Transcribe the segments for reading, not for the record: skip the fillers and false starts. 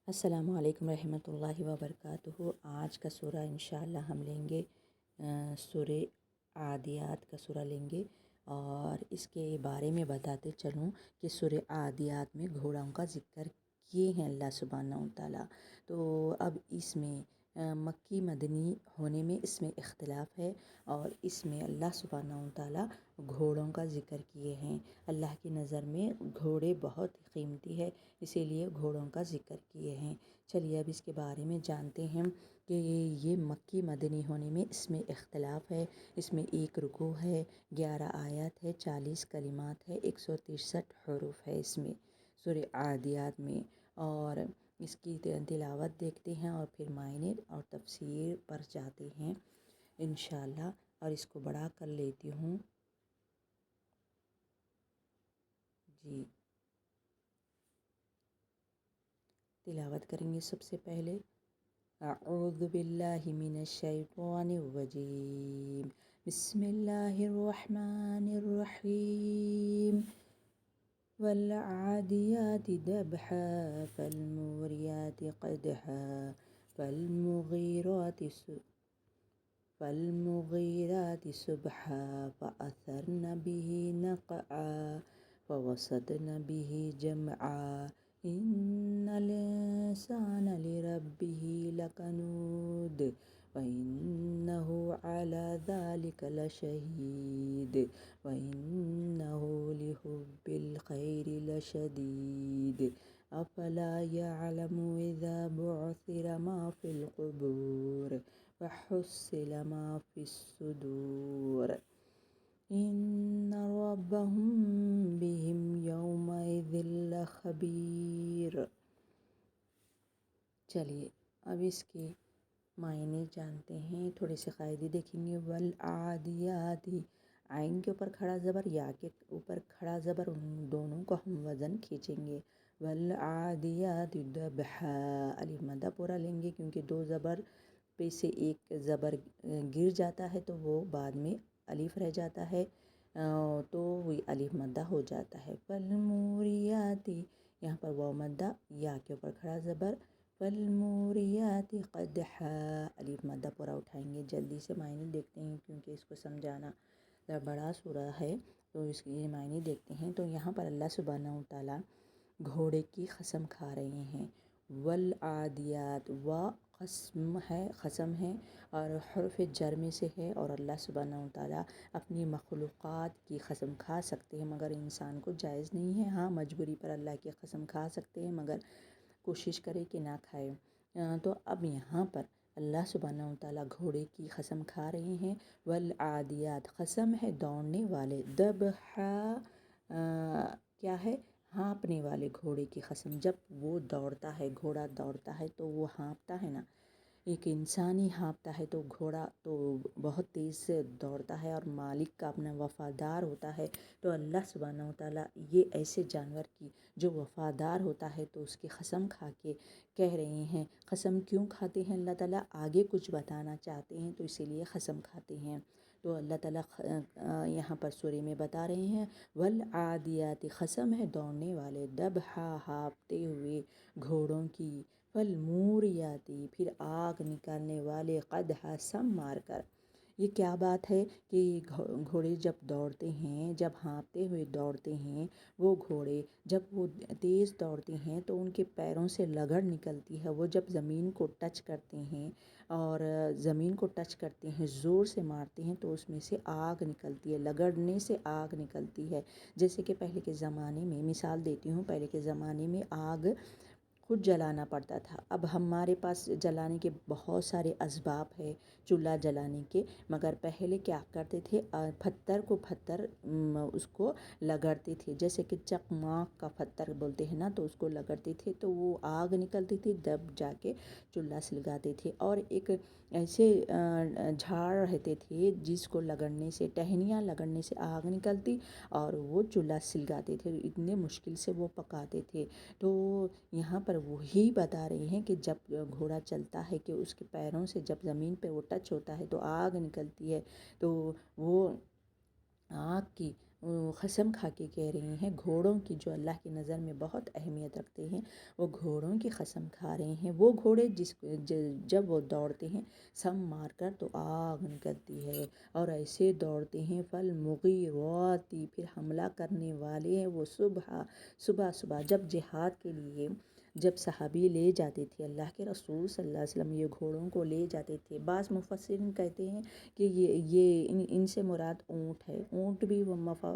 السلام علیکم ورحمۃ اللہ وبرکاتہ۔ آج کا سورہ انشاءاللہ ہم لیں گے سورہ عادیات کا سورہ لیں گے، اور اس کے بارے میں بتاتے چلوں کہ سورہ عادیات میں گھوڑوں کا ذکر کیے ہیں اللہ سبحانہ و تعالیٰ۔ تو اب اس میں مکی مدنی ہونے میں اس میں اختلاف ہے، اور اس میں اللہ سبحانہ و تعالیٰ گھوڑوں کا ذکر کیے ہیں۔ اللہ کی نظر میں گھوڑے بہت قیمتی ہے، اسی لیے گھوڑوں کا ذکر کیے ہیں۔ چلیے اب اس کے بارے میں جانتے ہیں کہ یہ مکی مدنی ہونے میں اس میں اختلاف ہے۔ اس میں 1 رکوع ہے، 11 آیات ہے، 40 کلمات ہے، 163 حروف ہے اس میں سورہ عادیات میں۔ اور اس کی تلاوت دیکھتے ہیں اور پھر معنی اور تفسیر پر جاتے ہیں انشاءاللہ، اور اس کو بڑا کر لیتی ہوں جی۔ تلاوت کریں گے سب سے پہلے۔ اعوذ باللہ من الشیطان الرجیم، بسم اللہ الرحمن الرحیم۔ والعادیات ضبحا فالموریات قدحا فالمغیرات صبحا فأثرن به نقعا فوسطن به جمعا إن الإنسان لربه لكنود وإنه على ذلك لشهيد وإنه لحب الخير لشديد أفلا يعلم إذا بعثر ما في القبور وحصل ما في الصدور إن ربهم بهم يومئذ لخبیر۔ چلیے اب اس کے معنی جانتے ہیں، تھوڑے سے قاعدے دیکھیں گے۔ والعادیات، عین کے اوپر کھڑا زبر، یا کے اوپر کھڑا زبر، ان دونوں کو ہم وزن کھینچیں گے۔ والعادیات ضبحا، الف مدہ پورا لیں گے کیونکہ 2 زبر پہ سے ایک زبر گر جاتا ہے تو وہ بعد میں الف رہ جاتا ہے، تو وہ الف مدہ ہو جاتا ہے۔ فالموریات، یہاں پر واو مدہ، یا کے اوپر کھڑا زبر، فالموریات قدحا، الف مدہ پورا اٹھائیں گے۔ جلدی سے معنی دیکھتے ہیں کیونکہ اس کو سمجھانا بڑا سورہ ہے، تو اس کے معنی دیکھتے ہیں۔ تو یہاں پر اللہ سبحانہ و تعالیٰ گھوڑے کی قسم کھا رہے ہیں۔ والعادیات، قسم ہے اور حرف جر میں سے ہے، اور اللہ سبحانہ و تعالیٰ اپنی مخلوقات کی قسم کھا سکتے ہیں مگر انسان کو جائز نہیں ہے۔ ہاں مجبوری پر اللہ کی قسم کھا سکتے ہیں مگر کوشش کرے کہ نہ کھائے۔ تو اب یہاں پر اللہ سبحانہ و تعالیٰ گھوڑے کی قسم کھا رہے ہیں۔ والعادیات، قسم ہے دوڑنے والے، ضبحا کیا ہے؟ ہانپنے والے گھوڑے کی قسم۔ جب وہ دوڑتا ہے، گھوڑا دوڑتا ہے تو وہ ہانپتا ہے نا، ایک انسان ہی ہانپتا ہے تو گھوڑا تو بہت تیز سے دوڑتا ہے اور مالک کا اپنا وفادار ہوتا ہے۔ تو اللہ سبحانہ و تعالیٰ یہ ایسے جانور کی جو وفادار ہوتا ہے تو اس کی قسم کھا کے کہہ رہے ہیں۔ قسم کیوں کھاتے ہیں اللہ تعالیٰ؟ آگے کچھ بتانا چاہتے ہیں تو اسی لیے قسم کھاتے ہیں۔ تو اللہ تعالیٰ یہاں پر سورہ میں بتا رہے ہیں والعادیات، قسم ہے دوڑنے والے، ضبحا ہانپتے ہوئے گھوڑوں کی، فالموریات پھر آگ نکالنے والے، قدحا سم مار کر۔ یہ کیا بات ہے کہ گھوڑے جب دوڑتے ہیں، جب ہانپتے ہوئے دوڑتے ہیں، وہ گھوڑے جب وہ تیز دوڑتے ہیں تو ان کے پیروں سے لگڑ نکلتی ہے۔ وہ جب زمین کو ٹچ کرتے ہیں اور زمین کو ٹچ کرتے ہیں، زور سے مارتے ہیں تو اس میں سے آگ نکلتی ہے، لگڑنے سے آگ نکلتی ہے۔ جیسے کہ پہلے کے زمانے میں، مثال دیتی ہوں، پہلے کے زمانے میں آگ خود جلانا پڑتا تھا۔ اب ہمارے پاس جلانے کے بہت سارے اسباب ہے چولہا جلانے کے، مگر پہلے کیا کرتے تھے؟ پتھر اس کو لگڑتے تھے، جیسے کہ چکماک کا پتھر بولتے ہیں نا، تو اس کو لگڑتے تھے تو وہ آگ نکلتی تھی، جب جا کے چولہا سلگاتے تھے۔ اور ایک ایسے جھاڑ رہتے تھے جس کو لگڑنے سے، ٹہنیاں لگڑنے سے آگ نکلتی اور وہ چولہا سلگاتے تھے، اتنے مشکل سے وہ پکاتے تھے۔ تو یہاں پر وہی بتا رہے ہیں کہ جب گھوڑا چلتا ہے کہ اس کے پیروں سے جب زمین پہ وہ ٹچ ہوتا ہے تو آگ نکلتی ہے، تو وہ آگ کی قسم کھا کے کہہ رہی ہیں، گھوڑوں کی جو اللہ کی نظر میں بہت اہمیت رکھتے ہیں، وہ گھوڑوں کی قسم کھا رہے ہیں۔ وہ گھوڑے جب وہ دوڑتے ہیں سم مار کر تو آگ نکلتی ہے، اور ایسے دوڑتے ہیں فالمغیراتی، پھر حملہ کرنے والے ہیں وہ صبح صبح جب جہاد کے لیے جب صحابی لے جاتے تھے، اللہ کے رسول صلی اللہ علیہ وسلم یہ گھوڑوں کو لے جاتے تھے۔ بعض مفسرین کہتے ہیں کہ یہ ان سے مراد اونٹ ہے۔ اونٹ بھی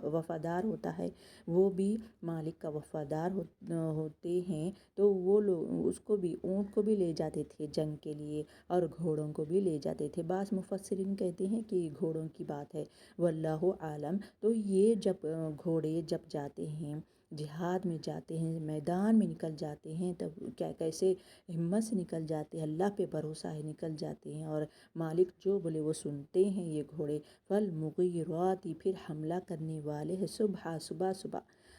وفادار ہوتا ہے، وہ بھی مالک کا وفادار ہوتے ہیں، تو وہ لوگ اس کو بھی، اونٹ کو بھی لے جاتے تھے جنگ کے لیے، اور گھوڑوں کو بھی لے جاتے تھے۔ بعض مفسرین کہتے ہیں کہ یہ گھوڑوں کی بات ہے، واللہ عالم۔ تو یہ جب گھوڑے جب جاتے ہیں، جہاد میں جاتے ہیں، میدان میں نکل جاتے ہیں، تب کیسے ہمت سے نکل جاتے ہیں، اللہ پہ بھروسہ ہے، نکل جاتے ہیں، اور مالک جو بولے وہ سنتے ہیں یہ گھوڑے۔ فالمغیراتی، پھر حملہ کرنے والے ہیں صبح۔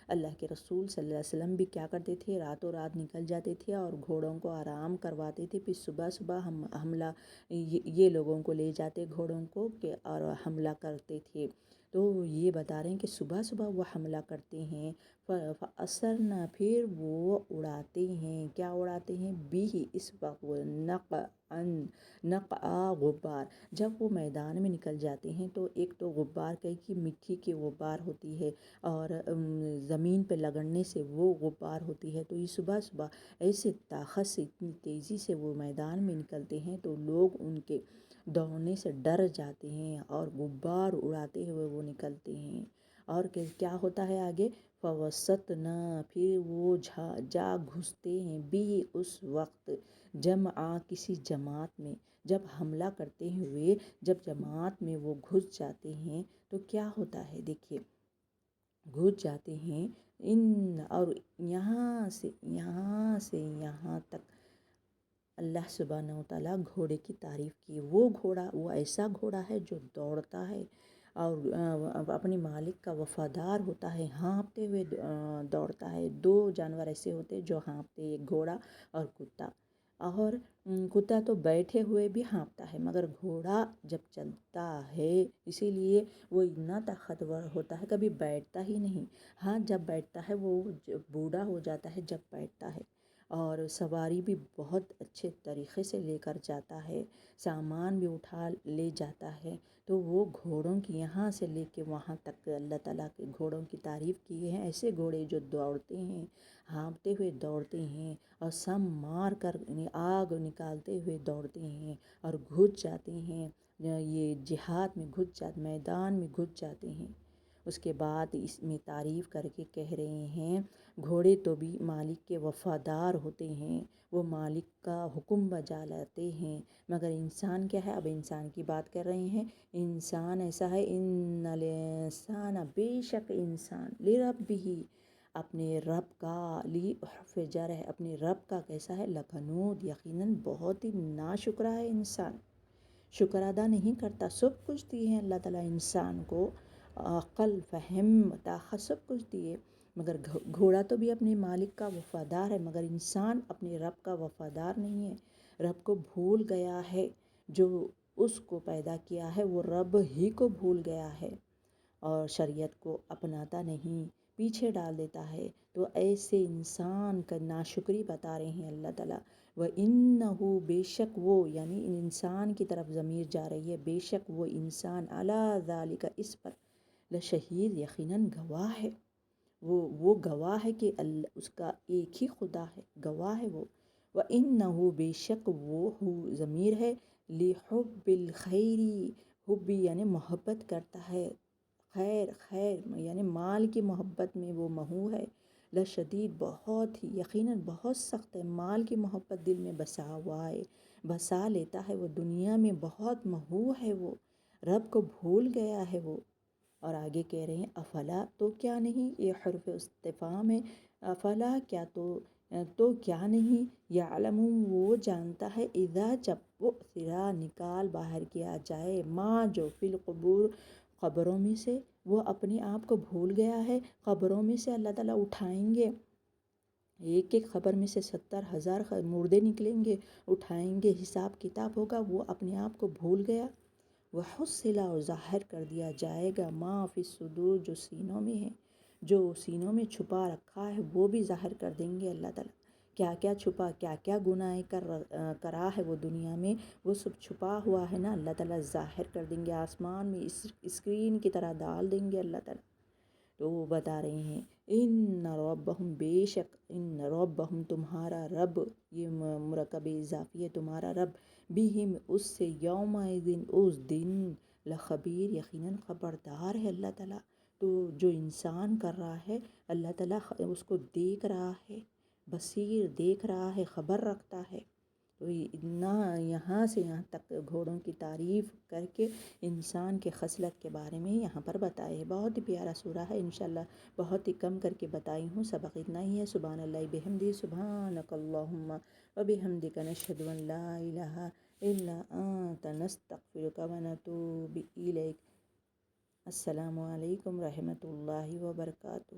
اللہ کے رسول صلی اللہ علیہ وسلم بھی کیا کرتے تھے، راتوں رات نکل جاتے تھے اور گھوڑوں کو آرام کرواتے تھے، پھر صبح حملہ یہ لوگوں کو لے جاتے گھوڑوں کو کہ اور حملہ کرتے تھے۔ تو یہ بتا رہے ہیں کہ صبح وہ حملہ کرتے ہیں، فَأَثَرْنَ، پھر وہ اڑاتے ہیں، کیا اڑاتے ہیں، بھی اس وقت نقع غبار، جب وہ میدان میں نکل جاتے ہیں تو ایک تو غبار کہ مٹی کی غبار ہوتی ہے، اور زمین پہ لگڑنے سے وہ غبار ہوتی ہے، تو یہ صبح ایسے طاقت سے، اتنی تیزی سے وہ میدان میں نکلتے ہیں تو لوگ ان کے دوڑنے سے ڈر جاتے ہیں، اور غبار اڑاتے ہوئے وہ نکلتے ہیں۔ اور کیا ہوتا ہے آگے، فَوَسَطْنَا، پھر وہ جا گھستے ہیں، بھی اس وقت جمع، کسی جماعت میں، جب حملہ کرتے ہوئے جب جماعت میں وہ گھس جاتے ہیں تو کیا ہوتا ہے، دیکھیے گھس جاتے ہیں اور یہاں سے یہاں تک اللہ سبحانہ و تعالیٰ گھوڑے کی تعریف کی۔ وہ گھوڑا، وہ ایسا گھوڑا ہے جو دوڑتا ہے اور اپنے مالک کا وفادار ہوتا ہے، ہانپتے ہوئے دوڑتا ہے۔ دو جانور ایسے ہوتے ہیں جو ہانپتے، ایک گھوڑا اور کتا۔ اور کتا تو بیٹھے ہوئے بھی ہانپتا ہے، مگر گھوڑا جب چلتا ہے اسی لیے وہ اتنا طاقتور ہوتا ہے، کبھی بیٹھتا ہی نہیں۔ ہاں جب بیٹھتا ہے وہ بوڑھا ہو جاتا ہے جب بیٹھتا ہے، اور سواری بھی بہت اچھے طریقے سے لے کر جاتا ہے، سامان بھی اٹھا لے جاتا ہے۔ تو وہ گھوڑوں کی یہاں سے لے کے وہاں تک اللہ تعالیٰ کے گھوڑوں کی تعریف کی ہے، ایسے گھوڑے جو دوڑتے ہیں، ہانپتے ہوئے دوڑتے ہیں، اور سم مار کر آگ نکالتے ہوئے دوڑتے ہیں، اور گھس جاتے ہیں، یہ جہاد میں گھس جاتے، میدان میں گھس جاتے ہیں۔ اس کے بعد اس میں تعریف کر کے کہہ رہے ہیں، گھوڑے تو بھی مالک کے وفادار ہوتے ہیں، وہ مالک کا حکم بجا لاتے ہیں، مگر انسان کیا ہے، اب انسان کی بات کر رہے ہیں، انسان ایسا ہے، ان الانسان، بے شک انسان، لربہ، اپنے رب کا، حرف جر ہے، اپنے رب کا کیسا ہے، لکنود، یقیناً بہت ہی ناشکرا ہے انسان، شکر ادا نہیں کرتا۔ سب کچھ دیے ہیں اللہ تعالیٰ انسان کو، عقل، فہم، طاقت، سب کچھ دیے، مگر گھوڑا تو بھی اپنے مالک کا وفادار ہے، مگر انسان اپنے رب کا وفادار نہیں ہے، رب کو بھول گیا ہے، جو اس کو پیدا کیا ہے وہ رب ہی کو بھول گیا ہے، اور شریعت کو اپناتا نہیں، پیچھے ڈال دیتا ہے۔ تو ایسے انسان کا ناشکری بتا رہے ہیں اللہ تعالیٰ۔ وَإِنَّهُ، بے شک وہ، یعنی انسان کی طرف ضمیر جا رہی ہے، بے شک وہ انسان، عَلَىٰ ذَلِكَ، اس پر، لشہید، یقیناً گواہ ہے، وہ گواہ ہے کہ اس کا ایک ہی خدا ہے، گواہ ہے وہ۔ وَإِنَّهُ، بے شک وہ ضمیر ہے، لِحُبِّ الْخَيْرِ، حب یعنی محبت کرتا ہے، خیر یعنی مال کی محبت میں وہ مہو ہے، لشدید، بہت ہی، یقیناً بہت سخت ہے، مال کی محبت دل میں بسا ہوا ہے، بسا لیتا ہے وہ، دنیا میں بہت مہو ہے وہ، رب کو بھول گیا ہے وہ۔ اور آگے کہہ رہے ہیں، افلا، تو کیا نہیں، یہ حرف استفہام ہے، افلا، کیا تو کیا نہیں، یعلم، وہ جانتا ہے، اذا، جب بعثر، نکال باہر کیا جائے، ما، جو فی القبور، قبروں میں سے، وہ اپنے آپ کو بھول گیا ہے، قبروں میں سے اللہ تعالیٰ اٹھائیں گے، ایک ایک قبر میں سے 70,000 مردے نکلیں گے، اٹھائیں گے، حساب کتاب ہوگا، وہ اپنے آپ کو بھول گیا، وحصل اور ظاہر کر دیا جائے گا ما فی الصدور جو سینوں میں ہے، جو سینوں میں چھپا رکھا ہے وہ بھی ظاہر کر دیں گے اللہ تعالیٰ۔ کیا کیا چھپا، کیا کیا گناہ کرا ہے وہ دنیا میں، وہ سب چھپا ہوا ہے نا، اللہ تعالیٰ ظاہر کر دیں گے، آسمان میں اسکرین کی طرح ڈال دیں گے اللہ تعالیٰ۔ تو وہ بتا رہے ہیں ان ربہم، بے شک ان ربہم تمہارا رب، یہ مرکب اضافی ہے، تمہارا رب، بہم اس سے، یوم دن اس دن، لخبیر یقیناً خبردار ہے اللہ تعالیٰ۔ تو جو انسان کر رہا ہے اللہ تعالیٰ اس کو دیکھ رہا ہے، بصیر، دیکھ رہا ہے، خبر رکھتا ہے۔ تو اتنا یہاں سے یہاں تک گھوڑوں کی تعریف کر کے انسان کے خصلت کے بارے میں یہاں پر بتائے ہے۔ بہت ہی پیارا سورہ ہے، انشاءاللہ بہت ہی کم کر کے بتائی ہوں، سبق اتنا ہی ہے۔ سبحان اللہ بحمدہ، سبحانک اللہم وبحمدک، نشہد ان لا الہ الا انت، نستغفرک ونتوب الیک۔ السلام علیکم رحمۃ اللہ وبرکاتہ۔